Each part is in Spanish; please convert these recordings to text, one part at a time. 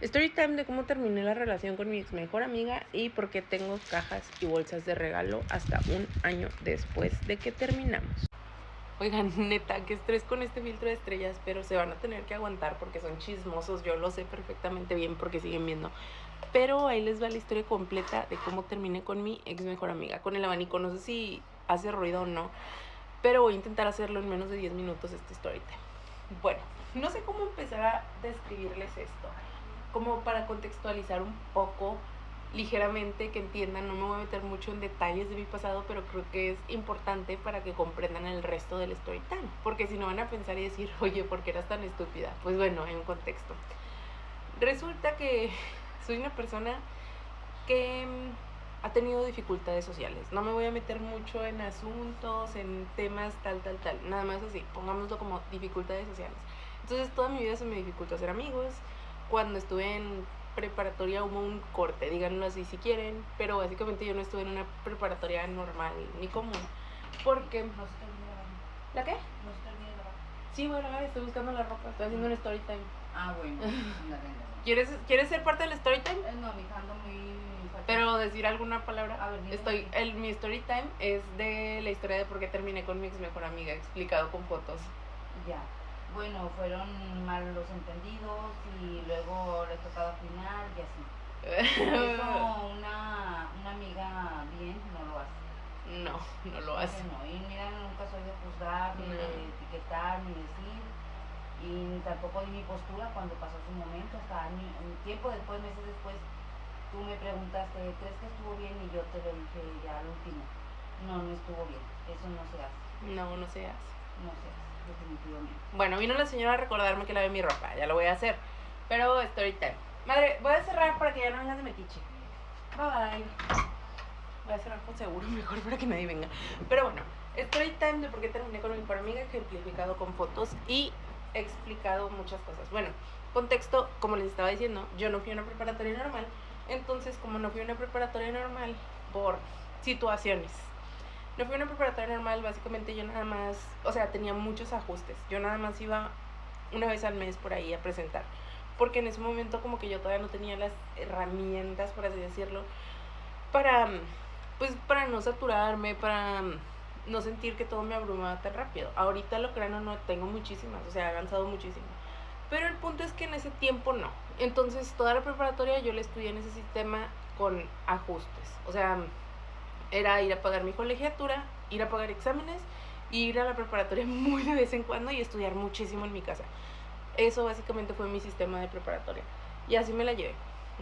Story time de cómo terminé la relación con mi ex mejor amiga y por qué tengo cajas y bolsas de regalo hasta un año después de que terminamos. Oigan, neta, qué estrés con este filtro de estrellas, pero se van a tener que aguantar porque son chismosos, yo lo sé perfectamente bien porque siguen viendo. Pero ahí les va la historia completa de cómo terminé con mi ex mejor amiga, con el abanico. No sé si hace ruido o no, pero voy a intentar hacerlo en menos de 10 minutos este story time. Bueno, no sé cómo empezar a describirles esto, como para contextualizar un poco ligeramente, que entiendan. No me voy a meter mucho en detalles de mi pasado, pero creo que es importante para que comprendan el resto del story time, porque si no van a pensar y decir, oye, ¿por qué eras tan estúpida? Pues bueno, hay un contexto. Resulta que soy una persona que ha tenido dificultades sociales. No me voy a meter mucho en asuntos, en temas tal, nada más así, pongámoslo como dificultades sociales. Entonces toda mi vida se me dificultó hacer amigos. Cuando estuve en preparatoria hubo un corte, díganlo así si quieren, pero básicamente yo no estuve en una preparatoria normal ni común, porque... No se termina grabando. ¿La qué? No se termina grabando. Sí, bueno, a ver, estoy buscando la ropa, estoy haciendo un story time. Ah, bueno. ¿Quieres ser parte del story time? No, mi hija ando muy... Pero decir alguna palabra. A ver, dime. Mi story time es de la historia de por qué terminé con mi ex mejor amiga, explicado con fotos. Ya. Bueno, fueron malos entendidos y luego les tocaba final y así. Eso una amiga bien no lo hace. No lo hace. No, y mira, nunca soy de juzgar, ni de etiquetar, ni decir. Y tampoco di mi postura cuando pasó su momento. Hasta un tiempo después, meses después, tú me preguntaste, ¿crees que estuvo bien? Y yo te lo dije ya al último. No estuvo bien. Eso no se hace. No se hace. No se hace, definitivamente. Bueno, vino la señora a recordarme que lavé mi ropa. Ya lo voy a hacer. Pero story time. Madre, voy a cerrar para que ya no vengas de metiche. Bye bye. Voy a cerrar con seguro mejor para que nadie venga. Pero bueno, story time de por qué terminé con mi mejor amiga, ejemplificado con fotos y explicado muchas cosas. Bueno, contexto, como les estaba diciendo, yo no fui a una preparatoria normal. Entonces, como no fui a una preparatoria normal por situaciones, no fui a una preparatoria normal, básicamente yo nada más, o sea, tenía muchos ajustes. Yo nada más iba una vez al mes por ahí a presentar, porque en ese momento como que yo todavía no tenía las herramientas, por así decirlo, para no saturarme, para no sentir que todo me abrumaba tan rápido. Ahorita lo crean o no, tengo muchísimas, o sea, he avanzado muchísimo. Pero el punto es que en ese tiempo no. Entonces toda la preparatoria yo la estudié en ese sistema con ajustes. O sea, era ir a pagar mi colegiatura, ir a pagar exámenes, y ir a la preparatoria muy de vez en cuando y estudiar muchísimo en mi casa. Eso básicamente fue mi sistema de preparatoria. Y así me la llevé.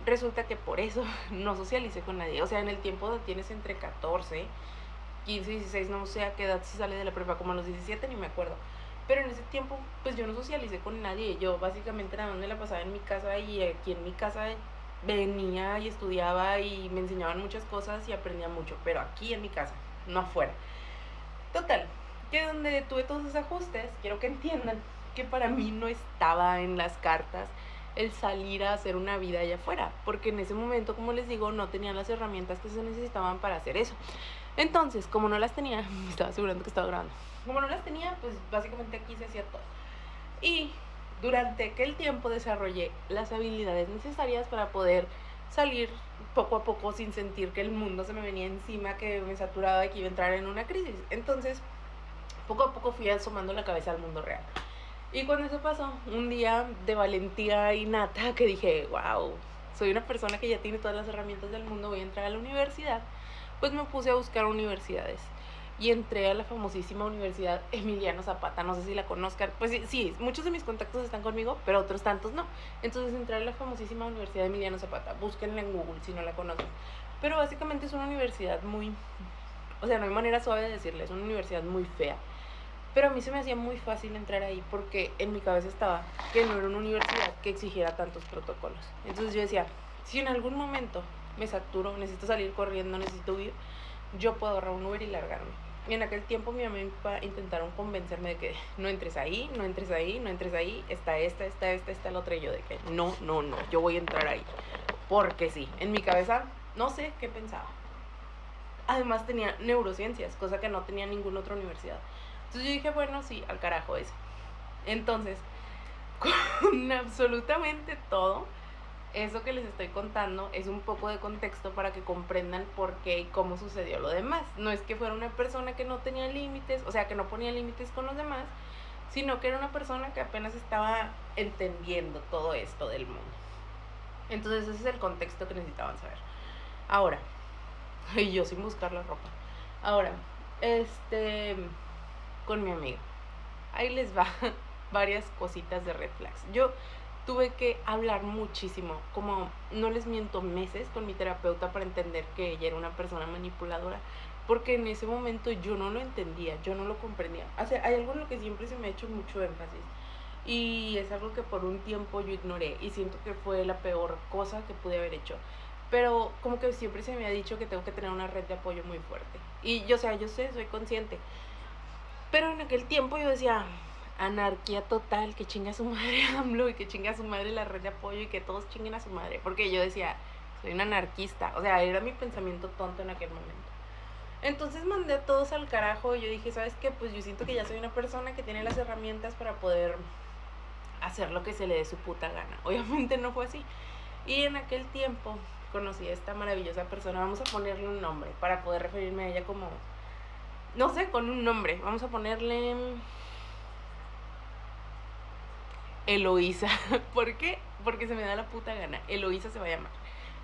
Resulta que por eso no socialicé con nadie. O sea, en el tiempo de tienes entre 14, 15, 16, no sé a qué edad se sale de la prepa, como a los 17, ni me acuerdo. Pero en ese tiempo, pues yo no socialicé con nadie. Yo básicamente nada más me la pasaba en mi casa, y aquí en mi casa venía y estudiaba y me enseñaban muchas cosas y aprendía mucho. Pero aquí en mi casa, no afuera. Total, que donde tuve todos esos ajustes, quiero que entiendan que para mí no estaba en las cartas el salir a hacer una vida allá afuera, porque en ese momento, como les digo, no tenía las herramientas que se necesitaban para hacer eso. Entonces, como no las tenía, me estaba asegurando que estaba grabando. Como no las tenía, pues básicamente aquí se hacía todo. Y durante aquel tiempo desarrollé las habilidades necesarias para poder salir poco a poco sin sentir que el mundo se me venía encima, que me saturaba y que iba a entrar en una crisis. Entonces, poco a poco fui asomando la cabeza al mundo real. Y cuando eso pasó, un día de valentía innata que dije, wow, soy una persona que ya tiene todas las herramientas del mundo, voy a entrar a la universidad, pues me puse a buscar universidades. Y entré a la famosísima Universidad Emiliano Zapata, no sé si la conozcan. Pues sí, muchos de mis contactos están conmigo, pero otros tantos no. Entonces entré a la famosísima Universidad Emiliano Zapata, búsquenla en Google si no la conocen. Pero básicamente es una universidad muy, o sea, no hay manera suave de decirle, es una universidad muy fea. Pero a mí se me hacía muy fácil entrar ahí porque en mi cabeza estaba que no era una universidad que exigiera tantos protocolos. Entonces yo decía, si en algún momento me saturo, necesito salir corriendo, necesito huir, yo puedo agarrar un Uber y largarme. Y en aquel tiempo mi mamá y mi papá intentaron convencerme de que no entres ahí, no entres ahí, no entres ahí, está la otra, y yo de que no, yo voy a entrar ahí. Porque sí, en mi cabeza no sé qué pensaba. Además tenía neurociencias, cosa que no tenía ninguna otra universidad. Entonces yo dije, bueno, sí, al carajo eso. Entonces, con absolutamente todo, eso que les estoy contando es un poco de contexto para que comprendan por qué y cómo sucedió lo demás. No es que fuera una persona que no tenía límites, o sea, que no ponía límites con los demás, sino que era una persona que apenas estaba entendiendo todo esto del mundo. Entonces ese es el contexto que necesitaban saber. Ahora, y yo sin buscar la ropa. Ahora, con mi amiga. Ahí les va varias cositas de red flags. Yo tuve que hablar muchísimo, como no les miento, meses con mi terapeuta para entender que ella era una persona manipuladora, porque en ese momento yo no lo entendía, yo no lo comprendía. O sea, hay algo en lo que siempre se me ha hecho mucho énfasis y es algo que por un tiempo yo ignoré y siento que fue la peor cosa que pude haber hecho. Pero como que siempre se me ha dicho que tengo que tener una red de apoyo muy fuerte. Y yo, o sea, yo sé, soy consciente. Pero en aquel tiempo yo decía, anarquía total, que chinga a su madre AMLO y que chinga a su madre la red de apoyo y que todos chinguen a su madre. Porque yo decía, soy un anarquista. O sea, era mi pensamiento tonto en aquel momento. Entonces mandé a todos al carajo y yo dije, ¿sabes qué? Pues yo siento que ya soy una persona que tiene las herramientas para poder hacer lo que se le dé su puta gana. Obviamente no fue así. Y en aquel tiempo conocí a esta maravillosa persona, vamos a ponerle un nombre para poder referirme a ella como, no sé, con un nombre, vamos a ponerle Eloísa. ¿Por qué? Porque se me da la puta gana, Eloísa se va a llamar.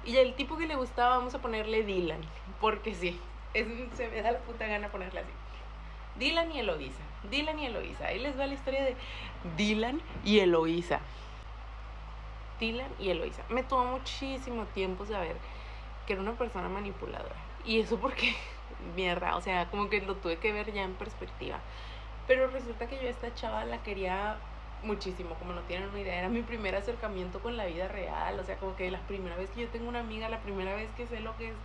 Y el tipo que le gustaba vamos a ponerle Dylan, porque sí, se me da la puta gana ponerle así. Dylan y Eloísa, Dylan y Eloísa. Ahí les va la historia de Dylan y Eloísa. Dylan y Eloísa. Me tomó muchísimo tiempo saber que era una persona manipuladora. Y eso porque, mierda, o sea, como que lo tuve que ver ya en perspectiva. Pero resulta que yo a esta chava la quería muchísimo, como no tienen una idea. Era mi primer acercamiento con la vida real. O sea, como que la primera vez que yo tengo una amiga, la primera vez que sé lo que es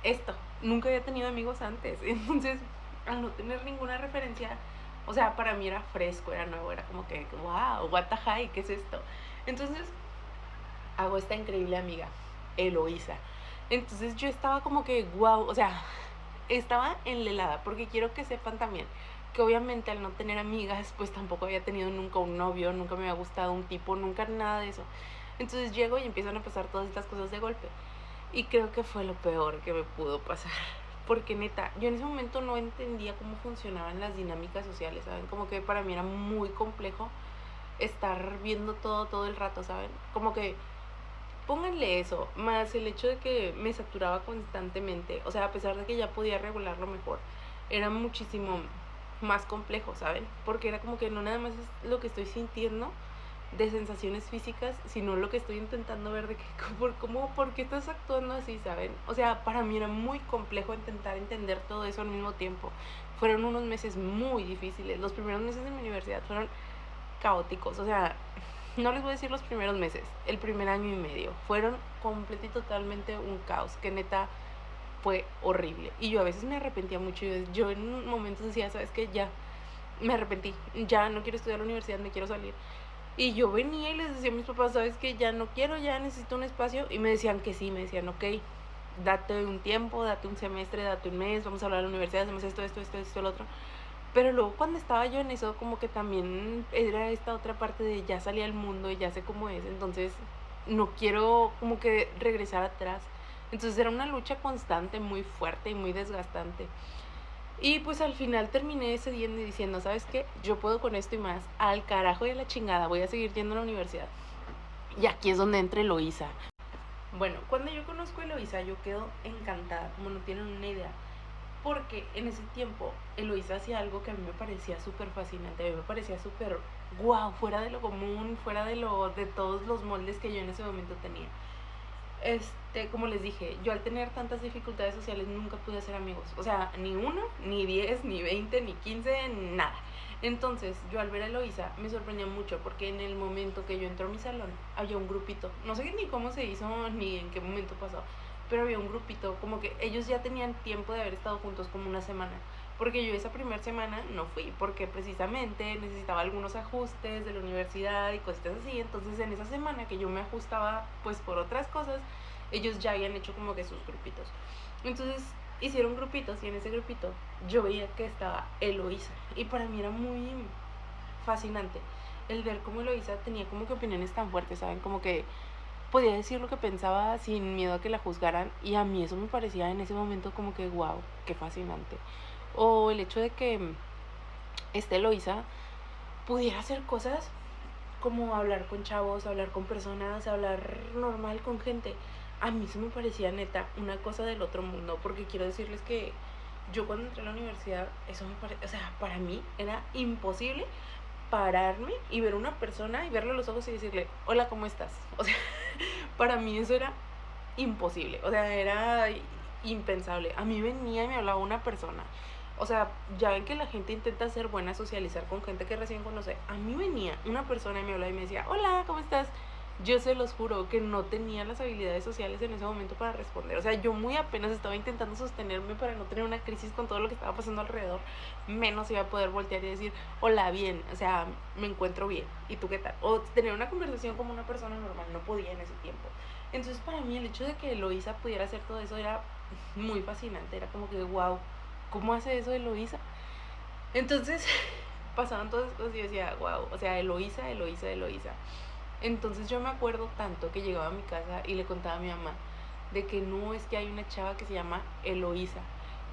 esto. Nunca había tenido amigos antes. Entonces, al no tener ninguna referencia, o sea, para mí era fresco, era nuevo, era como que, wow, what the hell, ¿qué es esto? Entonces, hago esta increíble amiga, Eloísa. Entonces yo estaba como que, wow, o sea, estaba enlelada, porque quiero que sepan también que obviamente al no tener amigas, pues tampoco había tenido nunca un novio, nunca me había gustado un tipo, nunca nada de eso. Entonces llego y empiezan a pasar todas estas cosas de golpe. Y creo que fue lo peor que me pudo pasar. Porque neta, yo en ese momento no entendía cómo funcionaban las dinámicas sociales, ¿saben? Como que para mí era muy complejo estar viendo todo el rato, ¿saben? Como que pónganle eso, más el hecho de que me saturaba constantemente, o sea, a pesar de que ya podía regularlo mejor, era muchísimo más complejo, ¿saben? Porque era como que no nada más es lo que estoy sintiendo de sensaciones físicas, sino lo que estoy intentando ver de que, ¿por qué estás actuando así, ¿saben? O sea, para mí era muy complejo intentar entender todo eso al mismo tiempo. Fueron unos meses muy difíciles, los primeros meses de mi universidad fueron caóticos, o sea, no les voy a decir los primeros meses, el primer año y medio, fueron completo y totalmente un caos, que neta fue horrible. Y yo a veces me arrepentía mucho, yo en momentos decía, ¿sabes qué? Ya, me arrepentí, ya no quiero estudiar a la universidad, me quiero salir. Y yo venía y les decía a mis papás, ¿sabes qué? Ya no quiero, ya necesito un espacio. Y me decían que sí, me decían, ok, date un tiempo, date un semestre, date un mes, vamos a hablar a la universidad, hacemos esto, el otro. Pero luego cuando estaba yo en eso, como que también era esta otra parte de ya salí al mundo y ya sé cómo es, entonces no quiero como que regresar atrás. Entonces era una lucha constante, muy fuerte y muy desgastante. Y pues al final terminé cediendo y diciendo, ¿sabes qué? Yo puedo con esto y más. Al carajo de la chingada, voy a seguir yendo a la universidad. Y aquí es donde entra Eloísa. Bueno, cuando yo conozco a Eloísa, yo quedo encantada, como no tienen una idea. Porque en ese tiempo Eloísa hacía algo que a mí me parecía súper fascinante, a mí me parecía súper wow, fuera de lo común, fuera de todos los moldes que yo en ese momento tenía. Como les dije, yo al tener tantas dificultades sociales nunca pude hacer amigos. O sea, ni uno, ni 10, ni 20, ni 15, nada. Entonces, yo al ver a Eloísa me sorprendía mucho porque en el momento que yo entré a mi salón había un grupito. No sé ni cómo se hizo ni en qué momento pasó, pero había un grupito, como que ellos ya tenían tiempo de haber estado juntos como una semana. Porque yo esa primera semana no fui, porque precisamente necesitaba algunos ajustes de la universidad y cositas así. Entonces en esa semana que yo me ajustaba pues por otras cosas, ellos ya habían hecho como que sus grupitos. Entonces hicieron grupitos y en ese grupito yo veía que estaba Eloísa. Y para mí era muy fascinante el ver cómo Eloísa tenía como que opiniones tan fuertes, ¿saben? Como que podía decir lo que pensaba sin miedo a que la juzgaran, y a mí eso me parecía en ese momento como que wow, qué fascinante. O el hecho de que Eloísa pudiera hacer cosas como hablar con chavos, hablar con personas, hablar normal con gente. A mí eso me parecía neta una cosa del otro mundo, porque quiero decirles que yo cuando entré a la universidad, eso me parecía, o sea, para mí era imposible pararme y ver a una persona y verle a los ojos y decirle, hola, ¿cómo estás? O sea, para mí eso era imposible, o sea, era impensable. A mí venía y me hablaba una persona. O sea, ya ven que la gente intenta ser buena, socializar con gente que recién conoce. A mí venía una persona y me hablaba y me decía, hola, ¿cómo estás? Yo se los juro que no tenía las habilidades sociales en ese momento para responder. O sea, yo muy apenas estaba intentando sostenerme para no tener una crisis con todo lo que estaba pasando alrededor. Menos iba a poder voltear y decir, hola, bien, o sea, me encuentro bien. ¿Y tú qué tal? O tener una conversación como una persona normal. No podía en ese tiempo. Entonces, para mí, el hecho de que Eloísa pudiera hacer todo eso era muy fascinante. Era como que, wow, ¿cómo hace eso Eloísa? Entonces, pasaban todas las cosas y yo decía, wow, o sea, Eloísa, Eloísa, Eloísa. Entonces yo me acuerdo tanto que llegaba a mi casa y le contaba a mi mamá de que no, es que hay una chava que se llama Eloísa,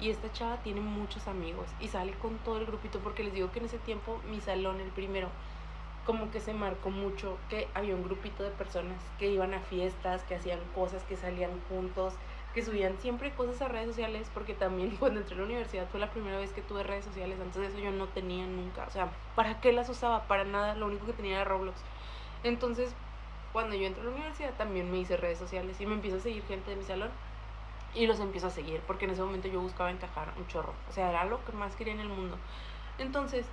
y esta chava tiene muchos amigos y sale con todo el grupito, porque les digo que en ese tiempo mi salón, el primero, como que se marcó mucho que había un grupito de personas que iban a fiestas, que hacían cosas, que salían juntos, que subían siempre cosas a redes sociales, porque también cuando entré a la universidad fue la primera vez que tuve redes sociales. Antes de eso yo no tenía nunca, o sea, ¿para qué las usaba? Para nada, lo único que tenía era Roblox. Entonces, cuando yo entré a la universidad también me hice redes sociales y me empiezo a seguir gente de mi salón y los empiezo a seguir, porque en ese momento yo buscaba encajar un chorro, o sea, era lo que más quería en el mundo. Entonces,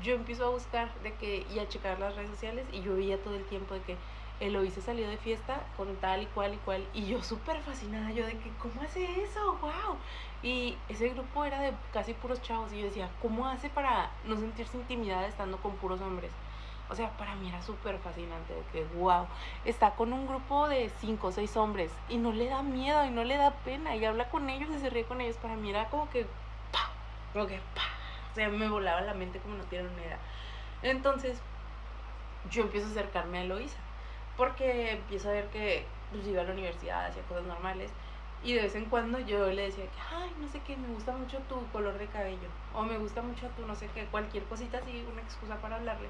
yo empiezo a buscar de que y a checar las redes sociales, y yo veía todo el tiempo de que Eloísa salió de fiesta con tal y cual, y yo súper fascinada, yo de que, ¿cómo hace eso? ¡Wow! Y ese grupo era de casi puros chavos, y yo decía, ¿cómo hace para no sentirse intimidada estando con puros hombres? O sea, para mí era súper fascinante, de que, wow, está con un grupo de 5 o 6 hombres, y no le da miedo, y no le da pena, y habla con ellos, y se ríe con ellos. Para mí era como que, ¡pa! Como que, ¡pa! O sea, me volaba la mente como no tienen una idea. Entonces, yo empiezo a acercarme a Eloísa, porque empiezo a ver que pues, iba a la universidad, hacía cosas normales, y de vez en cuando yo le decía que, ay, no sé qué, me gusta mucho tu color de cabello, o me gusta mucho tu no sé qué, cualquier cosita así, una excusa para hablarle.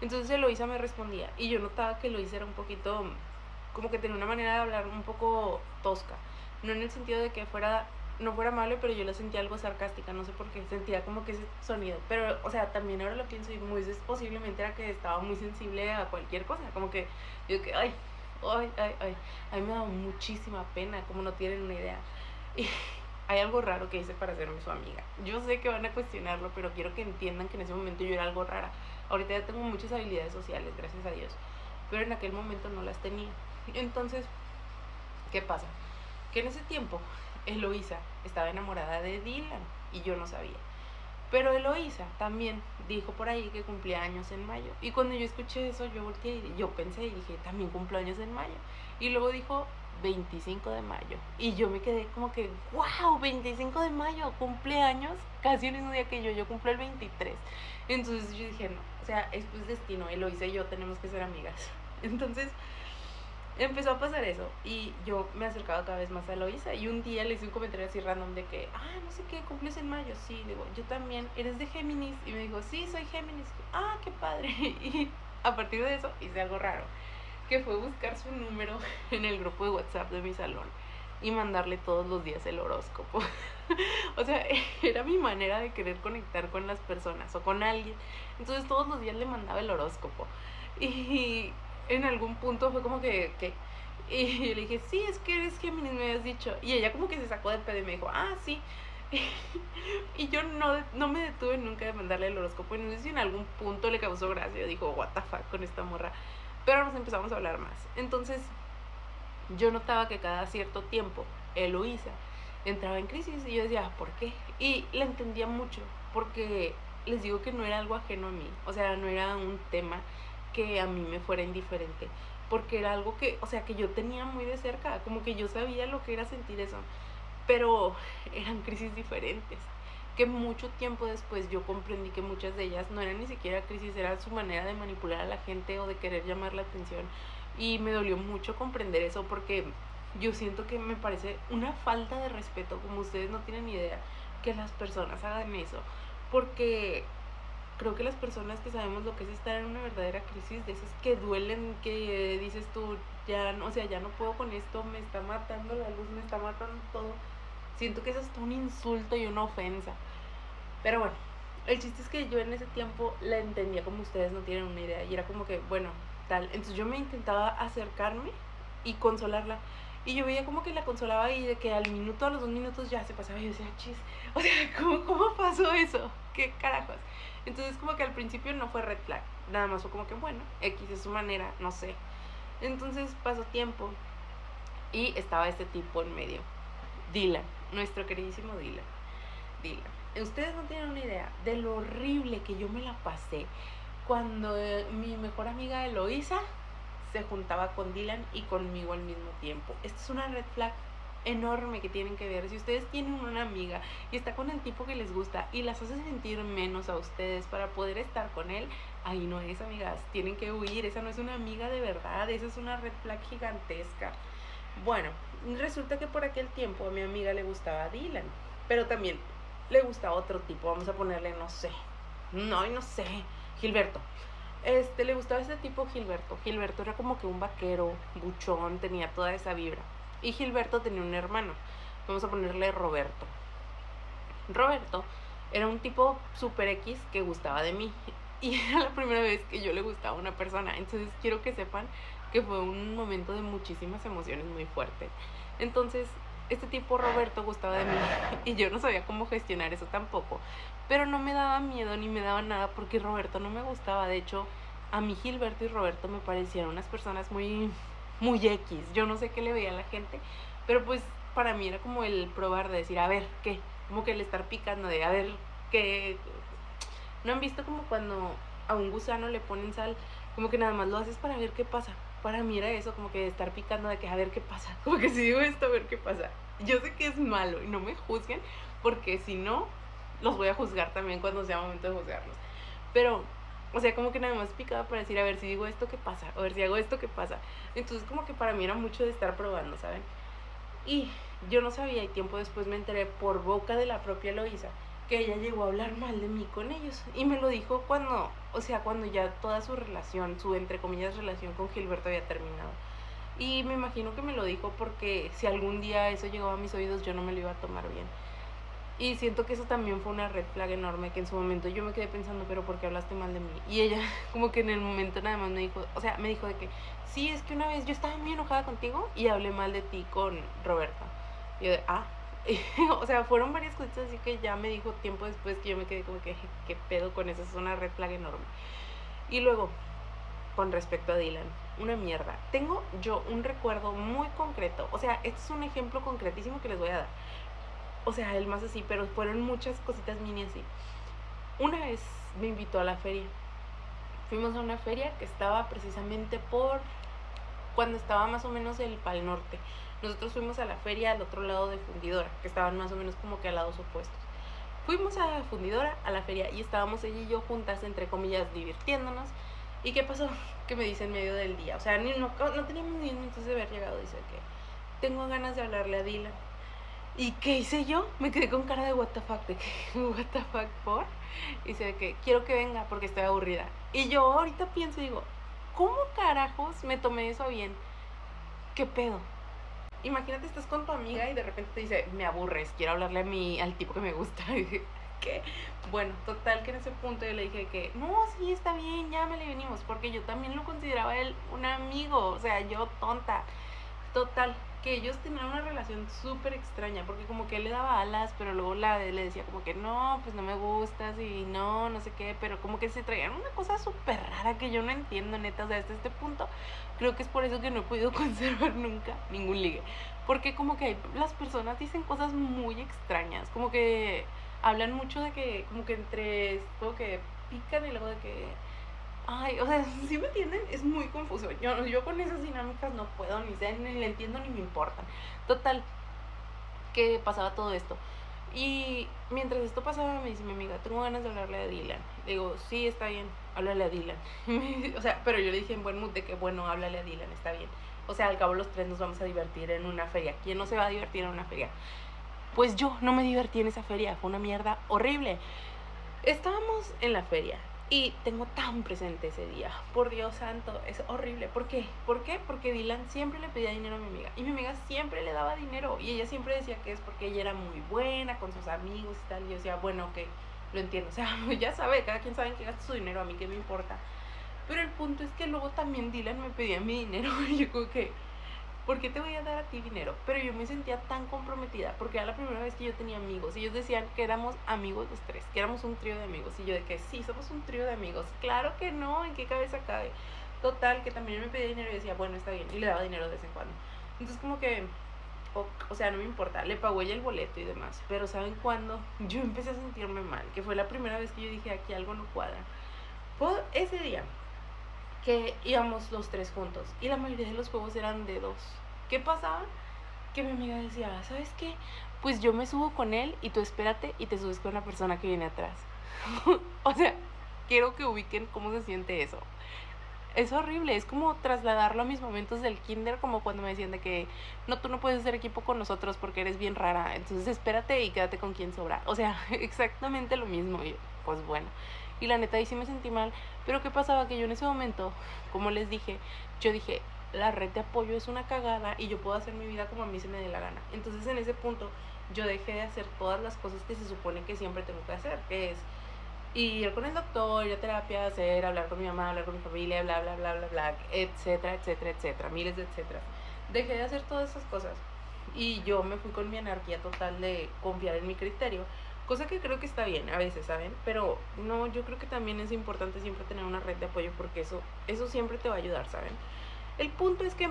Entonces Eloísa me respondía, y yo notaba que Eloísa era un poquito, como que tenía una manera de hablar un poco tosca, no en el sentido de que no fuera amable, pero yo la sentía algo sarcástica, no sé por qué, sentía como que ese sonido, pero, o sea, también ahora lo pienso, y muy posiblemente era que estaba muy sensible a cualquier cosa, como que, yo que, ay, a mí me da muchísima pena, como no tienen una idea. Y hay algo raro que hice para hacerme su amiga. Yo sé que van a cuestionarlo, pero quiero que entiendan que en ese momento yo era algo rara. Ahorita ya tengo muchas habilidades sociales, gracias a Dios, pero en aquel momento no las tenía. Entonces, ¿qué pasa? Que en ese tiempo Eloísa estaba enamorada de Dylan y yo no sabía. Pero Eloísa también dijo por ahí que cumplía años en mayo. Y cuando yo escuché eso, yo volteé y yo pensé y dije, también cumplo años en mayo. Y luego dijo 25 de mayo. Y yo me quedé como que, wow, 25 de mayo, cumpleaños casi el mismo día que yo cumplo el 23. Entonces yo dije, no, o sea, esto es destino, Eloísa y yo tenemos que ser amigas. Entonces empezó a pasar eso y yo me acercaba cada vez más a Eloísa, y un día le hice un comentario así random de que, no sé qué, cumples en mayo. Sí, digo, yo también. ¿Eres de Géminis? Y me dijo, sí, soy Géminis. Qué padre. Y a partir de eso hice algo raro, que fue buscar su número en el grupo de WhatsApp de mi salón y mandarle todos los días el horóscopo. O sea, era mi manera de querer conectar con las personas o con alguien. Entonces todos los días le mandaba el horóscopo, y en algún punto fue como que y le dije, sí, es que eres Géminis, me habías dicho. Y ella como que se sacó de pedo y me dijo, sí. Y yo no me detuve nunca de mandarle el horóscopo, y no sé si en algún punto le causó gracia, dijo, what the fuck con esta morra. Pero nos empezamos a hablar más. Entonces yo notaba que cada cierto tiempo Eloísa entraba en crisis, y yo decía, ¿por qué? Y la entendía mucho, porque les digo que no era algo ajeno a mí, o sea, no era un tema que a mí me fuera indiferente, porque era algo que, o sea, que yo tenía muy de cerca, como que yo sabía lo que era sentir eso, pero eran crisis diferentes, que mucho tiempo después yo comprendí que muchas de ellas no eran ni siquiera crisis, era su manera de manipular a la gente o de querer llamar la atención. Y me dolió mucho comprender eso porque yo siento que me parece una falta de respeto, como ustedes no tienen idea, que las personas hagan eso. Porque creo que las personas que sabemos lo que es estar en una verdadera crisis, de esas que duelen, que dices tú, ya no, o sea, ya no puedo con esto, me está matando la luz, me está matando todo. Siento que eso es un insulto y una ofensa. Pero bueno, el chiste es que yo en ese tiempo la entendía como ustedes no tienen una idea. Y era como que, bueno, tal. Entonces yo me intentaba acercarme y consolarla. Y yo veía como que la consolaba y de que al minuto, a los 2 minutos ya se pasaba. Y yo decía, chis, o sea, ¿cómo pasó eso? ¿Qué carajos? Entonces como que al principio no fue red flag. Nada más fue como que, bueno, X es su manera, no sé. Entonces pasó tiempo y estaba este tipo en medio. Dylan, nuestro queridísimo Dylan. Ustedes no tienen una idea de lo horrible que yo me la pasé cuando mi mejor amiga Eloisa se juntaba con Dylan y conmigo al mismo tiempo. Esta es una red flag enorme que tienen que ver. Si ustedes tienen una amiga y está con el tipo que les gusta y las hace sentir menos a ustedes para poder estar con él, ahí no es, amigas, tienen que huir. Esa no es una amiga de verdad, esa es una red flag gigantesca. Bueno, resulta que por aquel tiempo a mi amiga le gustaba Dylan, pero también le gustaba otro tipo, vamos a ponerle, no sé, Gilberto. Le gustaba ese tipo Gilberto. Gilberto era como que un vaquero, buchón, tenía toda esa vibra. Y Gilberto tenía un hermano, vamos a ponerle Roberto. Roberto era un tipo super X que gustaba de mí. Y era la primera vez que yo le gustaba a una persona. Entonces quiero que sepan que fue un momento de muchísimas emociones muy fuerte. Entonces, este tipo Roberto gustaba de mí y yo no sabía cómo gestionar eso tampoco. Pero no me daba miedo ni me daba nada porque Roberto no me gustaba. De hecho, a mí Gilberto y Roberto me parecían unas personas muy, muy X. Yo no sé qué le veía a la gente, pero pues para mí era como el probar de decir, a ver, ¿qué? Como que el estar picando de, a ver, ¿qué? ¿No han visto como cuando a un gusano le ponen sal? Como que nada más lo haces para ver qué pasa. Para mí era eso, como que estar picando de que a ver qué pasa. Como que si digo esto, a ver qué pasa. Yo sé que es malo y no me juzguen, porque si no, los voy a juzgar también cuando sea momento de juzgarlos. Pero, o sea, como que nada más picaba para decir, a ver si digo esto, ¿qué pasa? A ver si hago esto, ¿qué pasa? Entonces como que para mí era mucho de estar probando, ¿saben? Y yo no sabía y tiempo después me enteré por boca de la propia Eloisa que ella llegó a hablar mal de mí con ellos. Y me lo dijo cuando, o sea, cuando ya toda su relación, su entre comillas relación con Gilberto había terminado. Y me imagino que me lo dijo porque si algún día eso llegó a mis oídos yo no me lo iba a tomar bien. Y siento que eso también fue una red flag enorme que en su momento yo me quedé pensando, pero ¿por qué hablaste mal de mí? Y ella como que en el momento nada más me dijo, o sea, me dijo de que, sí, es que una vez yo estaba muy enojada contigo y hablé mal de ti con Roberta. Y yo de, o sea, fueron varias cosas así que ya me dijo tiempo después que yo me quedé como que, ¿qué pedo con eso? Es una red flag enorme. Y luego, con respecto a Dylan, una mierda. Tengo yo un recuerdo muy concreto, o sea, este es un ejemplo concretísimo que les voy a dar. O sea, el más así, pero fueron muchas cositas mini así. Una vez me invitó a la feria. Fuimos a una feria que estaba precisamente por cuando estaba más o menos el Pal Norte. Nosotros fuimos a la feria al otro lado de Fundidora, que estaban más o menos como que a lados opuestos. Fuimos a Fundidora, a la feria, y estábamos ella y yo juntas, entre comillas, divirtiéndonos. ¿Y qué pasó? Que me dice en medio del día, o sea, no teníamos ni 10 minutos de haber llegado, dice que tengo ganas de hablarle a Dylan. ¿Y qué hice yo? Me quedé con cara de what the fuck, de que what the fuck por. Y dice que quiero que venga porque estoy aburrida. Y yo ahorita pienso y digo, ¿cómo carajos me tomé eso bien? ¿Qué pedo? Imagínate, estás con tu amiga y de repente te dice, me aburres, quiero hablarle al tipo que me gusta. Y dije, ¿qué? Bueno, total que en ese punto yo le dije que, no, sí, está bien, ya me le venimos. Porque yo también lo consideraba él un amigo, o sea, yo tonta. Total, que ellos tenían una relación súper extraña, porque como que él le daba alas, pero luego le decía como que no, pues no me gustas y no sé qué, pero como que se traían una cosa súper rara que yo no entiendo, neta, o sea, hasta este punto creo que es por eso que no he podido conservar nunca ningún ligue, porque como que las personas dicen cosas muy extrañas, como que hablan mucho de que, como que como que pican y luego de que... Ay, o sea, ¿sí me entienden? Es muy confuso. Yo con esas dinámicas no puedo, ni sé, ni le entiendo, ni me importan. Total, que pasaba todo esto. Y mientras esto pasaba, me dice mi amiga, tengo ganas de hablarle a Dylan. Le digo, sí, está bien, háblale a Dylan. O sea, pero yo le dije en buen mood de que, bueno, háblale a Dylan, está bien. O sea, al cabo los tres nos vamos a divertir en una feria. ¿Quién no se va a divertir en una feria? Pues yo no me divertí en esa feria, fue una mierda horrible. Estábamos en la feria y tengo tan presente ese día. Por Dios santo, es horrible. ¿Por qué? ¿Por qué? Porque Dylan siempre le pedía dinero a mi amiga. Y mi amiga siempre le daba dinero. Y ella siempre decía que es porque ella era muy buena con sus amigos y tal. Y yo decía, bueno, ok, lo entiendo. O sea, ya sabe, cada quien sabe en qué gasta su dinero. A mí qué me importa. Pero el punto es que luego también Dylan me pedía mi dinero. Y yo como que, ¿por qué te voy a dar a ti dinero? Pero yo me sentía tan comprometida, porque era la primera vez que yo tenía amigos, y ellos decían que éramos amigos los tres, que éramos un trío de amigos, y yo de que sí, somos un trío de amigos. Claro que no, ¿en qué cabeza cabe? Total, que también me pedía dinero y decía, bueno, está bien, y le daba dinero de vez en cuando. Entonces como que, o sea, no me importa, le pagó ella el boleto y demás, pero ¿saben cuándo? Yo empecé a sentirme mal, que fue la primera vez que yo dije, aquí algo no cuadra. Fue ese día que íbamos los tres juntos y la mayoría de los juegos eran de dos. ¿Qué pasaba? Que mi amiga decía, ¿sabes qué? Pues yo me subo con él y tú espérate y te subes con la persona que viene atrás. O sea, quiero que ubiquen cómo se siente eso. Es horrible, es como trasladarlo a mis momentos del kinder, como cuando me decían de que no, tú no puedes hacer equipo con nosotros porque eres bien rara, entonces espérate y quédate con quien sobra. O sea, exactamente lo mismo. Y yo, pues bueno. Y la neta ahí sí me sentí mal, pero ¿qué pasaba? Que yo en ese momento, como les dije, yo dije, la red de apoyo es una cagada y yo puedo hacer mi vida como a mí se me dé la gana. Entonces en ese punto yo dejé de hacer todas las cosas que se supone que siempre tengo que hacer, que es ir con el doctor, ir a terapia, hablar con mi mamá, hablar con mi familia, bla, bla, bla, bla, bla, etcétera, etcétera, etcétera, miles de etcétera. Dejé de hacer todas esas cosas y yo me fui con mi anarquía total de confiar en mi criterio, cosa que creo que está bien a veces, ¿saben? Pero no, yo creo que también es importante siempre tener una red de apoyo porque eso siempre te va a ayudar, ¿saben? El punto es que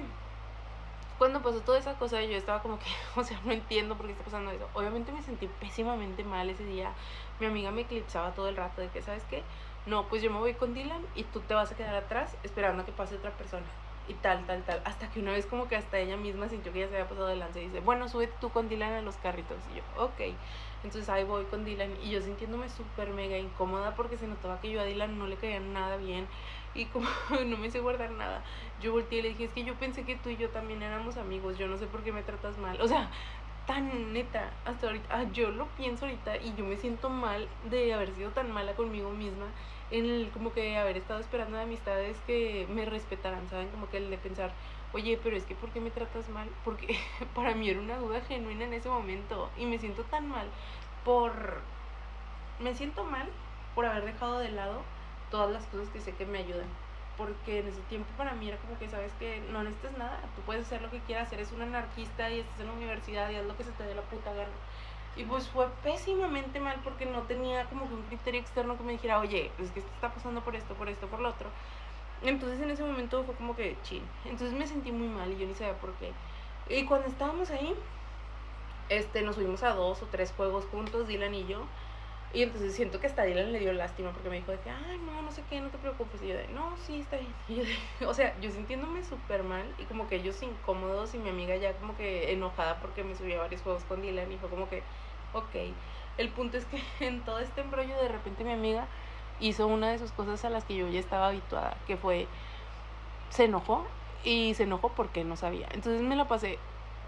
cuando pasó toda esa cosa yo estaba como que, o sea, no entiendo por qué está pasando eso. Obviamente me sentí pésimamente mal ese día. Mi amiga me eclipsaba todo el rato de que, ¿sabes qué? No, pues yo me voy con Dylan y tú te vas a quedar atrás esperando a que pase otra persona. Y tal, tal, tal. Hasta que una vez como que hasta ella misma sintió que ya se había pasado de lanza y dice, bueno, súbete tú con Dylan a los carritos. Y yo, ok. Entonces ahí voy con Dylan y yo sintiéndome súper mega incómoda porque se notaba que yo a Dylan no le caía nada bien y como no me hice guardar nada. Yo volteé y le dije, es que yo pensé que tú y yo también éramos amigos, yo no sé por qué me tratas mal. O sea, tan neta, hasta ahorita, yo lo pienso ahorita y yo me siento mal de haber sido tan mala conmigo misma, en el como que haber estado esperando de amistades que me respetaran, ¿saben? Como que el de pensar, oye, pero es que ¿por qué me tratas mal? Porque para mí era una duda genuina en ese momento y me siento tan mal me siento mal por haber dejado de lado todas las cosas que sé que me ayudan. Porque en ese tiempo para mí era como que sabes que no necesitas nada, tú puedes hacer lo que quieras, eres un anarquista y estás en la universidad y haz lo que se te dé la puta gana. Y pues fue pésimamente mal porque no tenía como que un criterio externo que me dijera, oye, es que esto está pasando por esto, por lo otro. Entonces en ese momento fue como que chill. Entonces me sentí muy mal y yo ni sabía por qué. Y cuando estábamos ahí, nos subimos a 2 o 3 juegos juntos, Dylan y yo. Y entonces siento que hasta Dylan le dio lástima porque me dijo de que, ay, no sé qué, no te preocupes. Y yo de, no, sí, está bien. Y yo de, o sea, yo sintiéndome súper mal y como que ellos incómodos y mi amiga ya como que enojada porque me subí a varios juegos con Dylan y fue como que, ok. El punto es que en todo este embrollo de repente mi amiga hizo una de sus cosas a las que yo ya estaba habituada, que fue, se enojó y se enojó porque no sabía. Entonces me la pasé,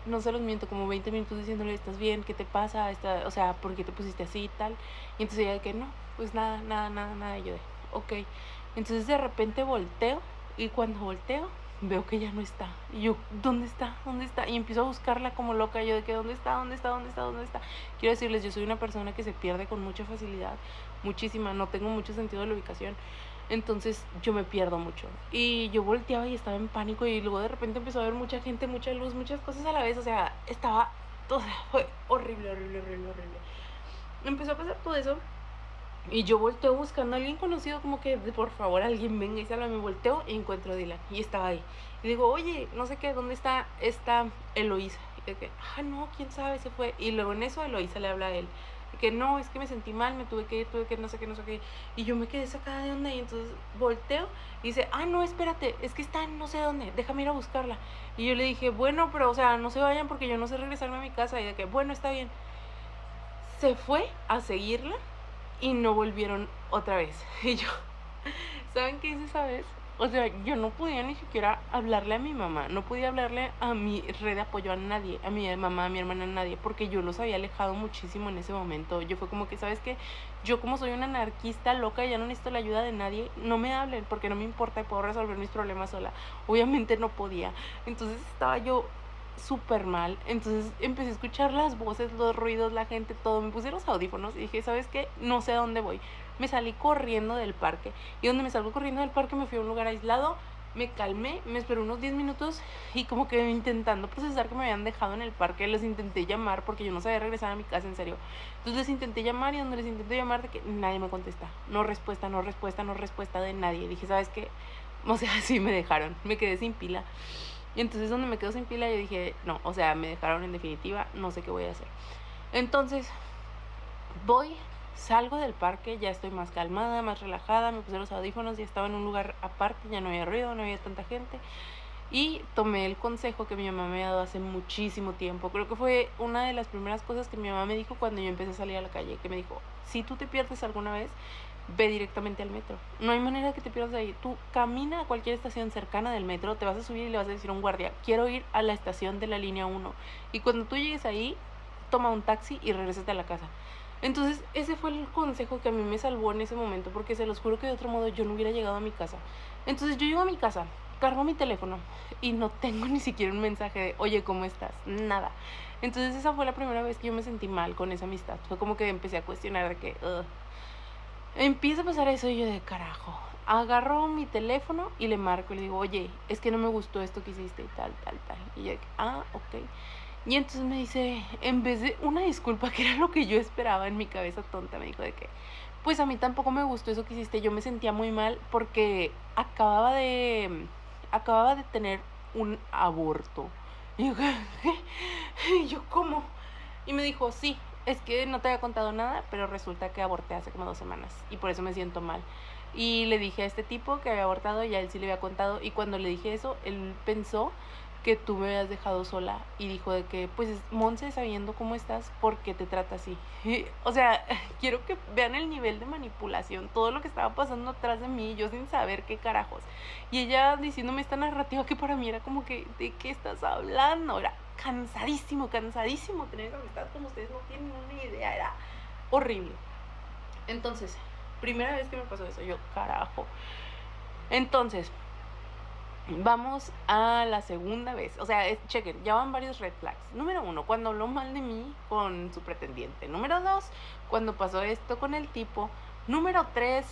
no se los miento, como 20 minutos diciéndole, ¿estás bien? ¿Qué te pasa? O sea, ¿por qué te pusiste así y tal? Y entonces ella de que no, pues nada, nada, nada, nada. Y yo de, ok. Entonces de repente volteo y cuando volteo veo que ya no está. Y yo, ¿dónde está? ¿Dónde está? Y empiezo a buscarla como loca. Yo de que, ¿dónde está? ¿Dónde está? ¿Dónde está? ¿Dónde está? Quiero decirles, yo soy una persona que se pierde con mucha facilidad, muchísima, no tengo mucho sentido de la ubicación. Entonces yo me pierdo mucho. Y yo volteaba y estaba en pánico y luego de repente empezó a haber mucha gente, mucha luz, muchas cosas a la vez. O sea, fue horrible, horrible, horrible, horrible. Empezó a pasar todo eso y yo volteo buscando a alguien conocido, como que por favor alguien venga y sálvame. Me volteo y encuentro a Dylan y estaba ahí. Y digo, oye, no sé qué, ¿dónde está Eloísa? Y de que, no, quién sabe, se fue. Y luego en eso Eloísa le habla a él. Que no, es que me sentí mal, me tuve que ir, no sé qué, y yo me quedé sacada de onda y entonces volteo y dice, no, espérate, es que está en no sé dónde, déjame ir a buscarla. Y yo le dije, bueno, pero o sea, no se vayan porque yo no sé regresarme a mi casa. Y de que, bueno, está bien. Se fue a seguirla y no volvieron otra vez. Y yo ¿Saben qué hice esa vez? O sea, yo no podía ni siquiera hablarle a mi mamá, no podía hablarle a mi red de apoyo a nadie, a mi mamá, a mi hermana, a nadie, porque yo los había alejado muchísimo en ese momento. Yo fue como que, ¿sabes qué? Yo como soy una anarquista loca, ya no necesito la ayuda de nadie, no me hablen porque no me importa y puedo resolver mis problemas sola. Obviamente no podía. Entonces estaba yo súper mal. Entonces empecé a escuchar las voces, los ruidos, la gente, todo. Me puse los audífonos y dije, ¿sabes qué? No sé a dónde voy. Me salí corriendo del parque. Y donde me salgo corriendo del parque me fui a un lugar aislado. Me calmé, me esperé unos 10 minutos y como que intentando procesar que me habían dejado en el parque, les intenté llamar porque yo no sabía regresar a mi casa, en serio. Entonces les intenté llamar y donde les intenté llamar de que nadie me contesta. No respuesta, no respuesta, no respuesta de nadie. Dije, ¿sabes qué? O sea, sí me dejaron. Me quedé sin pila. Y entonces donde me quedo sin pila yo dije, no, o sea, me dejaron en definitiva, no sé qué voy a hacer. Entonces voy, salgo del parque, ya estoy más calmada, más relajada, me puse los audífonos, ya estaba en un lugar aparte, ya no había ruido, no había tanta gente. Y tomé el consejo que mi mamá me había dado hace muchísimo tiempo. Creo que fue una de las primeras cosas que mi mamá me dijo cuando yo empecé a salir a la calle, que me dijo, si tú te pierdes alguna vez, ve directamente al metro. No hay manera que te pierdas ahí. Tú camina a cualquier estación cercana del metro, te vas a subir y le vas a decir a un guardia, quiero ir a la estación de la línea 1. Y cuando tú llegues ahí, toma un taxi y regrésate a la casa. Entonces, ese fue el consejo que a mí me salvó en ese momento, porque se los juro que de otro modo yo no hubiera llegado a mi casa. Entonces, yo llego a mi casa, cargo mi teléfono y no tengo ni siquiera un mensaje de, oye, ¿cómo estás? Nada. Entonces, esa fue la primera vez que yo me sentí mal con esa amistad. Fue como que empecé a cuestionar de que, empieza a pasar eso y yo de carajo. Agarro mi teléfono y le marco y le digo, oye, es que no me gustó esto que hiciste y tal, tal, tal. Y yo, ok. Y entonces me dice, en vez de una disculpa, que era lo que yo esperaba en mi cabeza tonta, me dijo de que, pues a mí tampoco me gustó eso que hiciste. Yo me sentía muy mal porque acababa de tener un aborto. Y yo, ¿qué? Y yo, ¿cómo? Y me dijo, sí, es que no te había contado nada, pero resulta que aborté hace como 2 semanas y por eso me siento mal. Y le dije a este tipo que había abortado y a él sí le había contado, y cuando le dije eso, él pensó que tú me habías dejado sola y dijo de que, pues, Monse, sabiendo cómo estás, ¿por qué te trata así? O sea, quiero que vean el nivel de manipulación, todo lo que estaba pasando atrás de mí, yo sin saber qué carajos. Y ella diciéndome esta narrativa que para mí era como que, ¿de qué estás hablando? Era cansadísimo tener esa amistad, como ustedes no tienen una idea, era horrible. Entonces, primera vez que me pasó eso, yo, carajo. Entonces, vamos a la segunda vez. O sea, chequen, ya van varios red flags. Número 1, cuando habló mal de mí con su pretendiente. Número 2, cuando pasó esto con el tipo. Número 3,